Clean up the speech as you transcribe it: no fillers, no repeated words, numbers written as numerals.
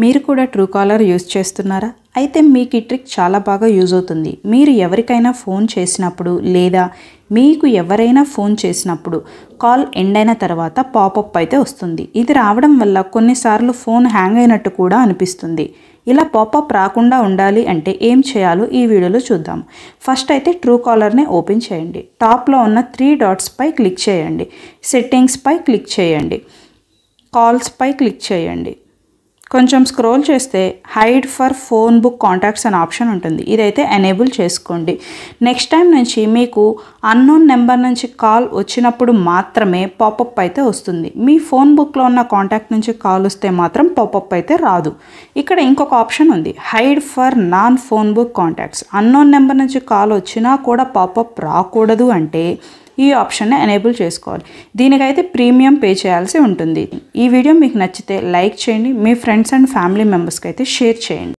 మీరు కూడా Truecaller use చేస్తున్నారా? అయితే మీకు ఈ ట్రిక్ చాలా బాగా యూజ్ అవుతుంది. మీరు ఎవరికైనా ఫోన్ చేసినప్పుడు లేదా మీకు ఎవరైనా ఫోన్ చేసినప్పుడు కాల్ ఎండ్ అయిన తర్వాత పాపప్ అయితే వస్తుంది. ఇది రావడం వల్ల కొన్నిసార్లు ఫోన్ హ్యాంగ్ అయినట్టు కూడా అనిపిస్తుంది. ఇలా పాపప్ రాకుండా ఉండాలి అంటే ఏం చేయాలో ఈ వీడియోలో చూద్దాం. ఫస్ట్ అయితే ట్రూకాలర్ని ఓపెన్ చేయండి. టాప్లో ఉన్న 3 డాట్స్పై క్లిక్ చేయండి. సెట్టింగ్స్పై క్లిక్ చేయండి. కాల్స్పై క్లిక్ చేయండి. కొంచెం స్క్రోల్ చేస్తే hide for phone book contacts అనే ఆప్షన్ ఉంటుంది. ఇదైతే ఎనేబుల్ చేసుకోండి. నెక్స్ట్ టైం నుంచి మీకు అన్నోన్ నెంబర్ నుంచి కాల్ వచ్చినప్పుడు మాత్రమే పాపప్ అయితే వస్తుంది. మీ ఫోన్ బుక్లో ఉన్న కాంటాక్ట్ నుంచి కాల్ వస్తే మాత్రం పాపప్ అయితే రాదు. ఇక్కడ ఇంకొక ఆప్షన్ ఉంది, hide for non phone book contacts. Unknown number నుంచి కాల్ వచ్చినా కూడా పాపప్ రాకూడదు అంటే ఈ ఆప్షన్ని ఎనేబుల్ చేసుకోవాలి. దీనికైతే ప్రీమియం పే చేయాల్సి ఉంటుంది. ఈ వీడియో మీకు నచ్చితే లైక్ చేయండి. మీ ఫ్రెండ్స్ అండ్ ఫ్యామిలీ మెంబర్స్కి అయితే షేర్ చేయండి.